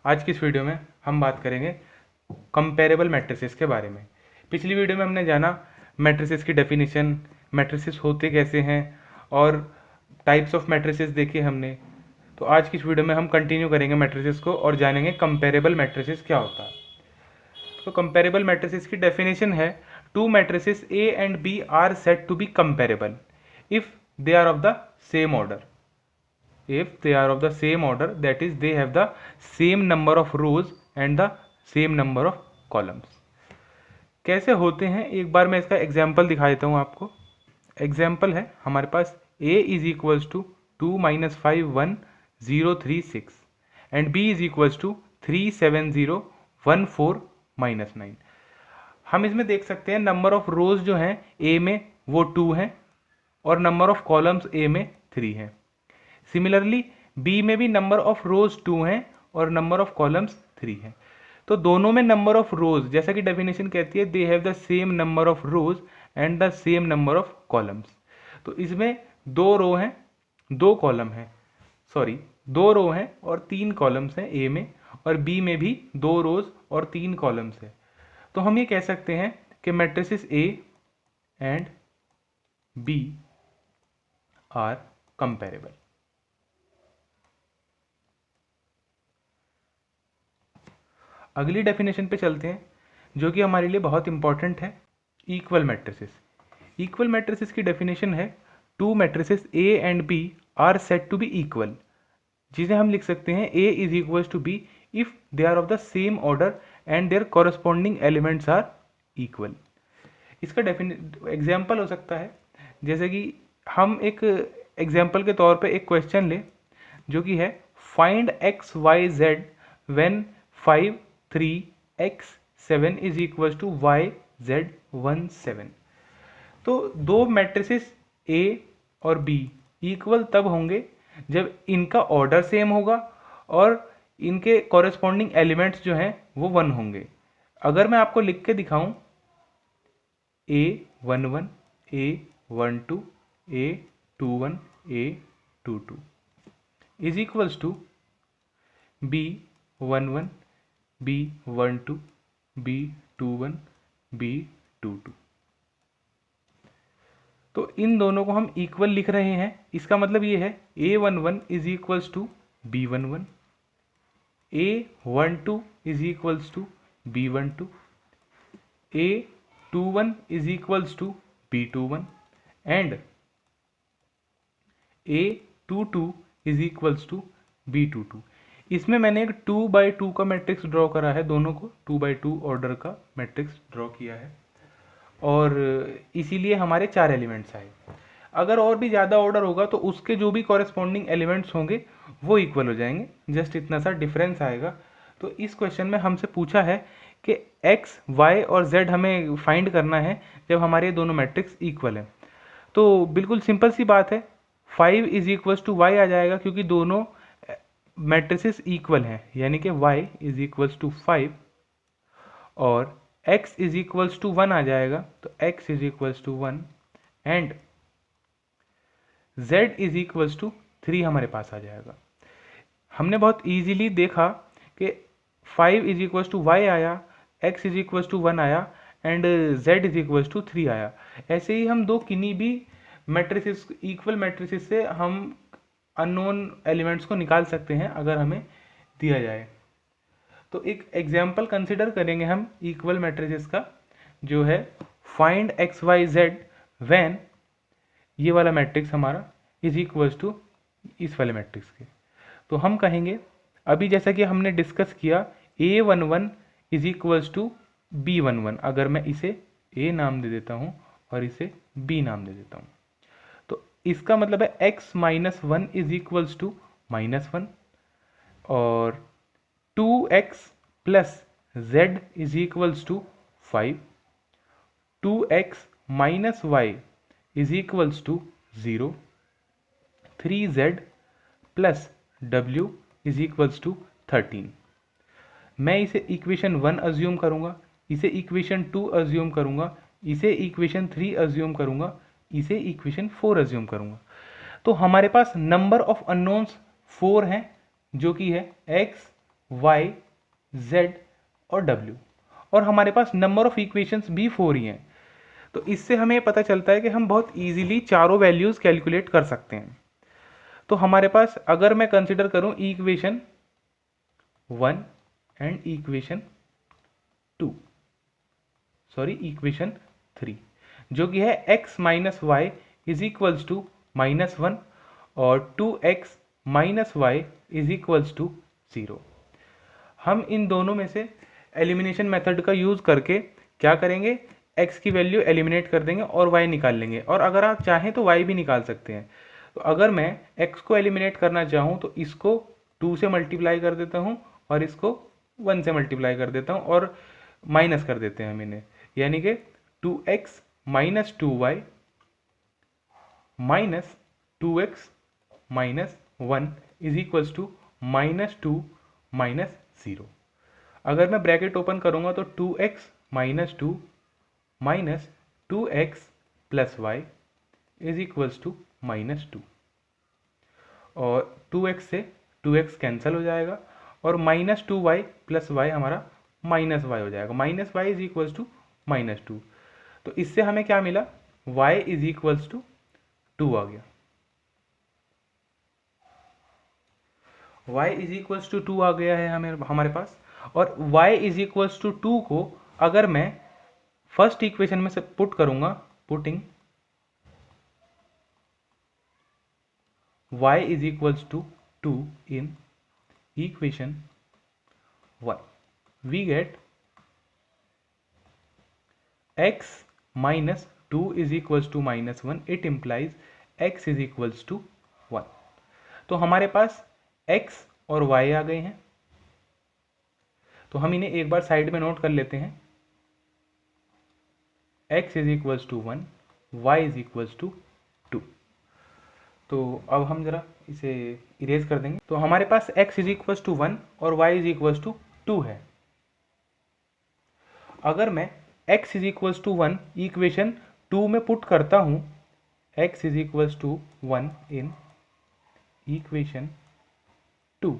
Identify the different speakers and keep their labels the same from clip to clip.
Speaker 1: आज की इस वीडियो में हम बात करेंगे कंपेरेबल मैट्रिसेस के बारे में। पिछली वीडियो में हमने जाना मैट्रिसेस की डेफिनेशन, मैट्रिसेस होते कैसे हैं और टाइप्स ऑफ मैट्रिसेस देखे हमने। तो आज की इस वीडियो में हम कंटिन्यू करेंगे मैट्रिसेस को और जानेंगे कंपेरेबल मैट्रिसेस क्या होता है। तो कंपेरेबल मैट्रिसेस की डेफिनेशन है, two matrices A and B are said to be comparable if they are of the same order. If they are of the same order, that is they have the same number of rows and the same number of columns. कैसे होते हैं, एक बार मैं इसका example दिखा देता हूँ आपको। एग्जाम्पल है हमारे पास a is equals to 2 - 5 1 0 3 6 and b is equals to 3 7 0 1 4 -9। हम इसमें देख सकते हैं नंबर ऑफ रोज जो हैं a में वो 2 हैं और नंबर ऑफ कॉलम्स a में 3 हैं। सिमिलरली बी में भी नंबर ऑफ रोज 2 हैं और नंबर ऑफ कॉलम्स 3 हैं। तो दोनों में नंबर ऑफ रोज, जैसा कि डेफिनेशन कहती है, they have the same number of rose and the same number of columns. तो इसमें 2 रो हैं 2 कॉलम हैं, 2 रो हैं और 3 कॉलम्स हैं ए में, और बी में भी 2 रोज और 3 कॉलम्स हैं। तो हम ये कह सकते हैं कि matrices A and B are comparable. अगली डेफिनेशन पे चलते हैं जो कि हमारे लिए बहुत इंपॉर्टेंट है, इक्वल मैट्रिसेस। इक्वल मैट्रिसेस की डेफिनेशन है, two matrices A and B are said to be equal, जिसे हम लिख सकते हैं A is equal to B if they are of the same order and their corresponding elements are equal. इसका example हो सकता है, जैसे कि हम एक एग्जाम्पल के तौर पे एक क्वेश्चन ले जो कि है find X Y Z when 5 3 x 7 is equal to Y Z 1 7। तो दो मैट्रिसेस A और B इक्वल तब होंगे जब इनका ऑर्डर सेम होगा और इनके कॉरेस्पॉन्डिंग एलिमेंट्स जो हैं वो 1 होंगे। अगर मैं आपको लिख के दिखाऊं A11 A12 A21 A22 is equals to B11 B12 B21 B22, तो इन दोनों को हम इक्वल लिख रहे हैं। इसका मतलब ये है A11 is equals to B11, A12 is equals to B12, A21 is equals to B21 and A22 is equals to B22। इसमें मैंने एक 2x2 का मैट्रिक्स ड्रॉ करा है, दोनों को 2x2 ऑर्डर का मैट्रिक्स ड्रॉ किया है और इसीलिए हमारे 4 एलिमेंट्स आए। अगर और भी ज़्यादा ऑर्डर होगा तो उसके जो भी कॉरेस्पॉन्डिंग एलिमेंट्स होंगे वो इक्वल हो जाएंगे, जस्ट इतना सा डिफरेंस आएगा। तो इस क्वेश्चन में हमसे पूछा है कि x, y और z हमें फाइंड करना है जब हमारे दोनों मैट्रिक्स इक्वल हैं। तो बिल्कुल सिंपल सी बात है, 5 इज इक्वल टू y आ जाएगा क्योंकि दोनों मैट्रिसेस इक्वल हैं, यानी कि y इज इक्वल्स टू 5 और x इज इक्वल्स टू 1 आ जाएगा, तो x is equals to 1 and z is equals to 3 हमारे पास आ जाएगा। हमने बहुत इजीली देखा कि 5 इज इक्वल्स टू y आया, x इज इक्वल्स टू 1 आया and z is equals to 3 आया। ऐसे ही हम दो किन्हीं भी मैट्रिसेस, इक्वल मैट्रिसेस से हम अननोन एलिमेंट्स को निकाल सकते हैं अगर हमें दिया जाए। तो एक एग्जाम्पल कंसिडर करेंगे हम इक्वल मैट्रिसेस का, जो है find X Y Z when ये वाला मैट्रिक्स हमारा इज इक्वल्स टू इस वाले मैट्रिक्स के। तो हम कहेंगे, अभी जैसा कि हमने डिस्कस किया, A11 is equals to B11, अगर मैं इसे A नाम दे देता हूँ और इसे B नाम दे देता हूँ, इसका मतलब है x - 1 इज इक्वल्स टू -1 और 2x plus z is equals to 5, 2x - y is equals to 0, 3z plus w is equals to 13। मैं इसे इक्वेशन 1 अज्यूम करूँगा, इसे इक्वेशन 2 अज्यूम करूँगा, इसे इक्वेशन 3 अज्यूम करूँगा, इसे इक्वेशन 4 अज्यूम करूंगा। तो हमारे पास नंबर ऑफ अननोन्स 4 हैं, जो कि है x, वाई, जेड और डब्ल्यू, और हमारे पास नंबर ऑफ इक्वेशंस भी 4 ही हैं। तो इससे हमें पता चलता है कि हम बहुत इजीली चारों वैल्यूज़ कैलकुलेट कर सकते हैं। तो हमारे पास अगर मैं कंसिडर करूं इक्वेशन 1 एंड इक्वेशन 3, जो कि है x minus Y is equals to -1 और 2x minus Y is equals to 0। हम इन दोनों में से एलिमिनेशन मेथड का यूज़ करके क्या करेंगे, x की वैल्यू एलिमिनेट कर देंगे और y निकाल लेंगे, और अगर आप चाहें तो y भी निकाल सकते हैं। तो अगर मैं x को एलिमिनेट करना चाहूँ तो इसको 2 से मल्टीप्लाई कर देता हूँ और इसको 1 से मल्टीप्लाई कर देता हूँ और माइनस कर देते हैं हम इन्हें, यानी कि 2x minus 2y minus 2x minus 1 is equals to -2 minus 0। अगर मैं ब्रैकेट ओपन करूंगा तो 2x minus 2 minus 2x plus Y is equals to -2, और 2x से 2x कैंसिल हो जाएगा और -2y प्लस वाई हमारा माइनस वाई हो जाएगा, minus Y is equals to -2। तो इससे हमें क्या मिला, y इज इक्वल्स टू 2 आ गया, y इज इक्वल्स टू 2 आ गया है हमारे पास। और y इज इक्वल्स टू 2 को अगर मैं फर्स्ट इक्वेशन में से पुट करूंगा, putting y is equals to 2 in equation 1, we get x minus 2 is equals to -1, it implies x is equals to 1। तो हमारे पास x और y आ गए हैं, तो हम इन्हें एक बार साइड में नोट कर लेते हैं। x is equals to 1, y is equals to 2। तो अब हम जरा इसे इरेज कर देंगे। तो हमारे पास x is equals to 1 और y is equals to 2 है। अगर मैं x is equals to 1 equation 2 में पुट करता हूँ, x is equals to 1 in equation 2,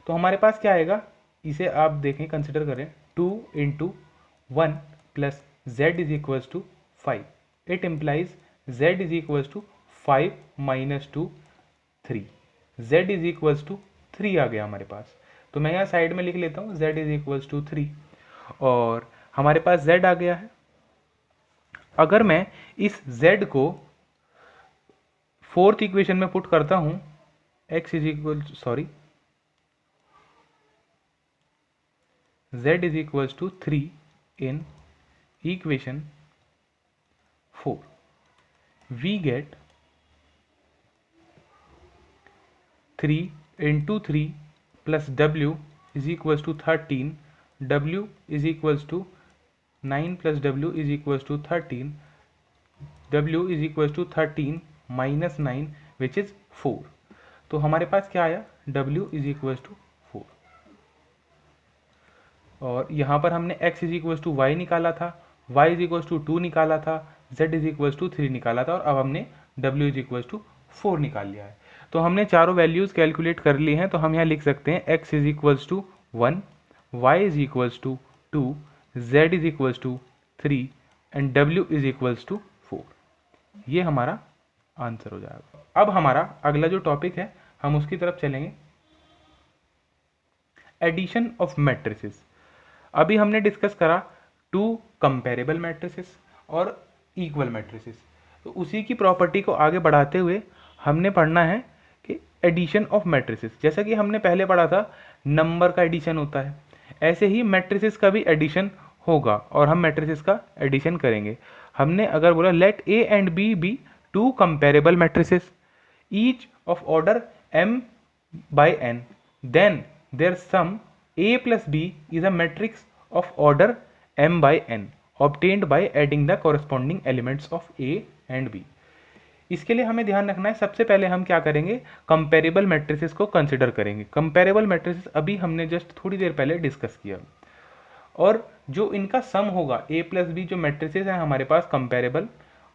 Speaker 1: तो हमारे पास क्या आएगा, इसे आप देखें, कंसिडर करें, 2 into 1 plus z is equals to 5, it implies z is equals to 5 minus 2 3, z is equals to 3 आ गया हमारे पास। तो मैं यहाँ साइड में लिख लेता हूँ z इज इक्वल्स टू 3, और हमारे पास z आ गया है। अगर मैं इस z को फोर्थ इक्वेशन में पुट करता हूं, x is equal z is equals to 3 in equation 4, we get 3 into 3 plus w is equals to 13, w is equals to 9 plus w is equals to 13, w is equals to 13 minus 9 which is 4। तो हमारे पास क्या आया, w is equals to 4, और यहाँ पर हमने x is equals to Y निकाला था, y इज इक्वल्स टू 2 निकाला था, z इज इक्वल्स टू 3 निकाला था, और अब हमने w इज इक्वल्स टू 4 निकाल लिया है। तो हमने चारों वैल्यूज़ कैलकुलेट कर ली हैं। तो हम यहाँ लिख सकते हैं x is equals to 1, y is equals to 2, z is equals to 3 and w is equals to 4। ये हमारा आंसर हो जाएगा। अब हमारा अगला जो टॉपिक है हम उसकी तरफ चलेंगे, एडिशन ऑफ मैट्रिसेस। अभी हमने डिस्कस करा 2 कंपेरेबल मैट्रिसेस और इक्वल मैट्रिसेस, तो उसी की प्रॉपर्टी को आगे बढ़ाते हुए हमने पढ़ना है कि एडिशन ऑफ मैट्रिसेस। जैसा कि हमने पहले पढ़ा था नंबर का एडिशन होता है, ऐसे ही मैट्रिसेस का भी एडिशन होगा और हम मैट्रिसेस का एडिशन करेंगे। हमने अगर बोला let A and B be 2 comparable matrices each of order m by n, then their sum a plus b is a matrix of order m by n obtained by adding the corresponding elements of a and b। इसके लिए हमें ध्यान रखना है, सबसे पहले हम क्या करेंगे, कंपेरेबल मैट्रिसेस को कंसिडर करेंगे। कंपेरेबल मैट्रिसेस अभी हमने जस्ट थोड़ी देर पहले डिस्कस किया, और जो इनका सम होगा a प्लस बी, जो मैट्रिसेस हैं हमारे पास कंपेरेबल,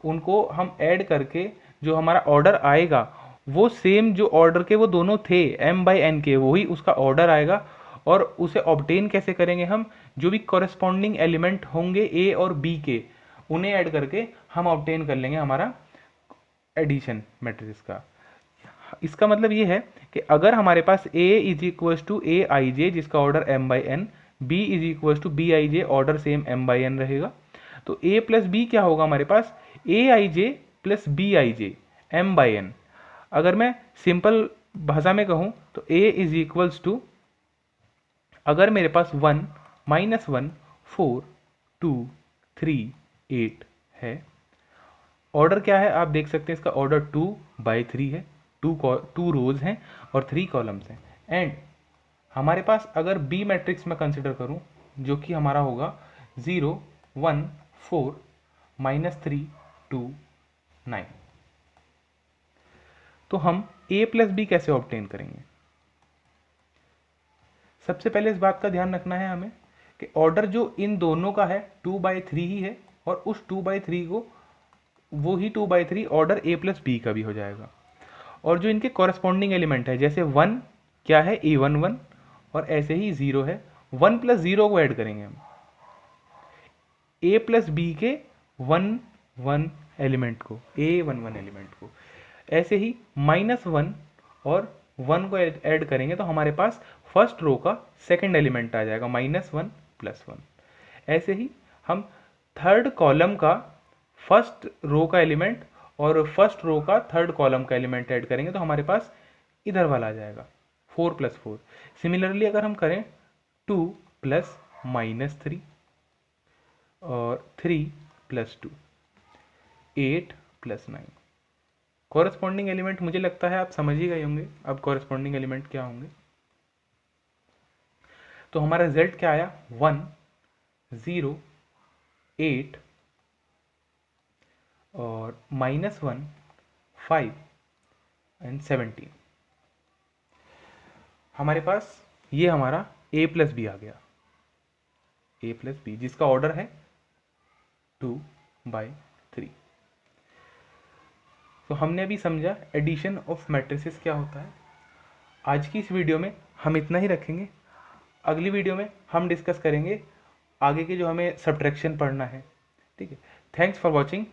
Speaker 1: उनको हम ऐड करके जो हमारा ऑर्डर आएगा वो सेम जो ऑर्डर के वो दोनों थे m/n के, वही उसका ऑर्डर आएगा। और उसे ऑब्टेन कैसे करेंगे हम, जो भी कॉरेस्पॉन्डिंग एलिमेंट होंगे a और b के, उन्हें ऐड करके हम ऑब्टेन कर लेंगे हमारा एडिशन मैट्रिक्स का। इसका मतलब ये है कि अगर हमारे पास a is equal to A I J जिसका order m/n, b is equal to B I J order same m/n रहेगा, तो a प्लस बी क्या होगा हमारे पास, ए I J plus B I J m/n। अगर मैं सिंपल भाषा में कहूँ तो a इज इक्वल्स टू, अगर मेरे पास 1 -1 4 2 3 8 है, ऑर्डर क्या है आप देख सकते हैं, इसका ऑर्डर 2/3 है, 2 रोज हैं और 3 कॉलम्स हैं। एंड हमारे पास अगर बी मैट्रिक्स में कंसिडर करूं, जो कि हमारा होगा 0 1 4 -3 2 9, तो हम a प्लस बी कैसे ऑब्टेन करेंगे। सबसे पहले इस बात का ध्यान रखना है हमें कि ऑर्डर जो इन दोनों का है 2/3 ही है, और उस 2/3 को वो ही 2/3 ऑर्डर a प्लस बी का भी हो जाएगा। और जो इनके कॉरेस्पॉन्डिंग एलिमेंट है, जैसे 1 क्या है a11, और ऐसे ही 0 है, 1 प्लस 0 को ऐड करेंगे हम a प्लस बी के 1 एलिमेंट को, a11 एलिमेंट को। ऐसे ही -1 और 1 को ऐड करेंगे तो हमारे पास फर्स्ट रो का सेकंड एलिमेंट आ जाएगा -1 + 1। ऐसे ही हम थर्ड कॉलम का फर्स्ट रो का एलिमेंट और फर्स्ट रो का थर्ड कॉलम का एलिमेंट ऐड करेंगे तो हमारे पास इधर वाला आ जाएगा 4 + 4। सिमिलरली अगर हम करें 2 + -3 और 3 + 2 8 + 9। कॉरेस्पॉन्डिंग एलिमेंट मुझे लगता है आप समझ ही गए होंगे अब कॉरेस्पॉन्डिंग एलिमेंट क्या होंगे। तो हमारा रिजल्ट क्या आया, 1 0 8 और -1 5 एंड 17। हमारे पास ये हमारा a प्लस बी आ गया, a प्लस बी जिसका ऑर्डर है 2/3। तो हमने अभी समझा एडिशन ऑफ मैट्रिसेस क्या होता है। आज की इस वीडियो में हम इतना ही रखेंगे। अगली वीडियो में हम डिस्कस करेंगे आगे के जो हमें सब्ट्रैक्शन पढ़ना है। ठीक है, थैंक्स फॉर वॉचिंग।